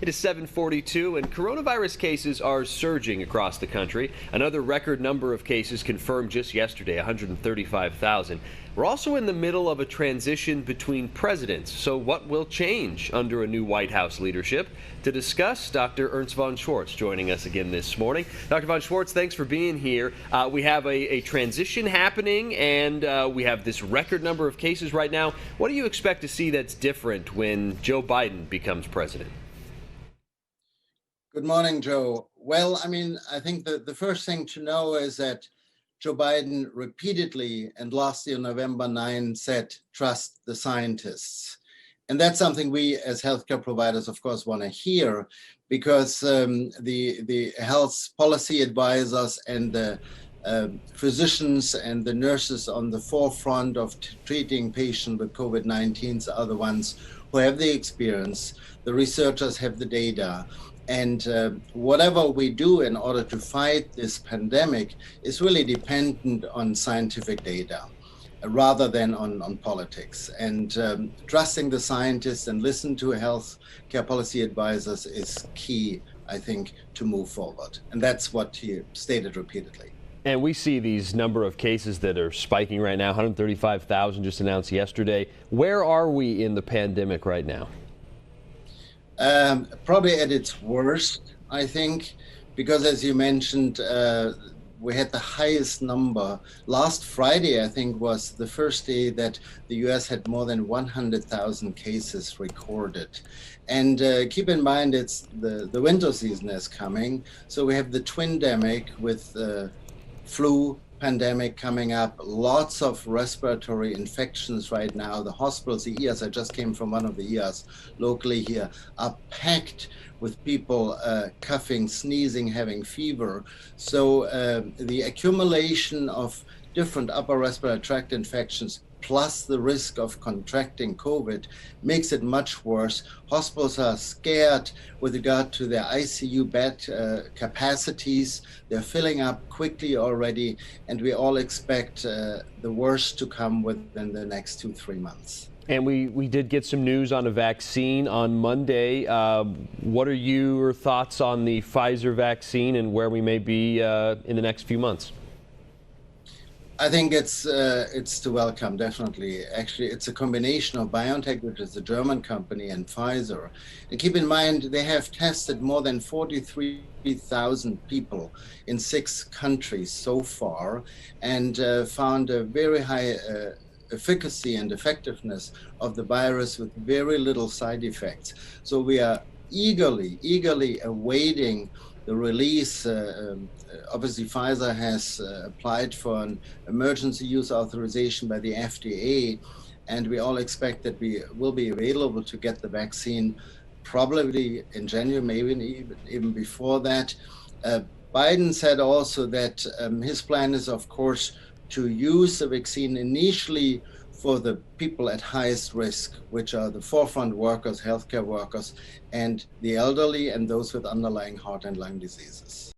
It is 7:42, and coronavirus cases are surging across the country. Another record number of cases confirmed just yesterday, 135,000. We're also in the middle of a transition between presidents. So what will change under a new White House leadership? To discuss, Dr. Ernst von Schwarz joining us again this morning. Dr. von Schwarz, thanks for being here. We have a transition happening, and we have this record number of cases right now. What do you expect to see that's different when Joe Biden becomes president? Good morning, Joe. Well, I think the first thing to know is that Joe Biden repeatedly and last year, November 9, said, trust the scientists. And that's something we as healthcare providers, of course, want to hear because the health policy advisors and the physicians and the nurses on the forefront of treating patients with COVID-19 are the ones who have the experience. The researchers have the data. And whatever we do in order to fight this pandemic is really dependent on scientific data rather than on politics. And trusting the scientists and listen to health care policy advisors is key, I think, to move forward. And that's what he stated repeatedly. And we see these number of cases that are spiking right now, 135,000 just announced yesterday. Where are we in the pandemic right now? Probably at its worst, I think, because as you mentioned, we had the highest number. Last Friday, I think, was the first day that the US had more than 100,000 cases recorded. And keep in mind, it's the winter season is coming. So we have the twindemic with flu pandemic coming up, lots of respiratory infections right now. The hospitals, the ERs, I just came from one of the ERs locally here, are packed with people coughing, sneezing, having fever. So the accumulation of different upper respiratory tract infections plus the risk of contracting COVID makes it much worse. Hospitals are scared with regard to their ICU bed capacities. They're filling up quickly already, and we all expect the worst to come within the next 2-3 months. And we did get some news on a vaccine on Monday. What are your thoughts on the Pfizer vaccine and where we may be in the next few months? I think it's to welcome, definitely. Actually, it's a combination of BioNTech, which is a German company, and Pfizer. And keep in mind, they have tested more than 43,000 people in 6 countries so far and found a very high efficacy and effectiveness of the virus with very little side effects. So we are eagerly awaiting the release. Obviously, Pfizer has applied for an emergency use authorization by the FDA, and we all expect that we will be available to get the vaccine probably in January, maybe even before that. Biden said also that his plan is, of course, to use the vaccine initially for the people at highest risk, which are the forefront workers, healthcare workers, and the elderly and those with underlying heart and lung diseases.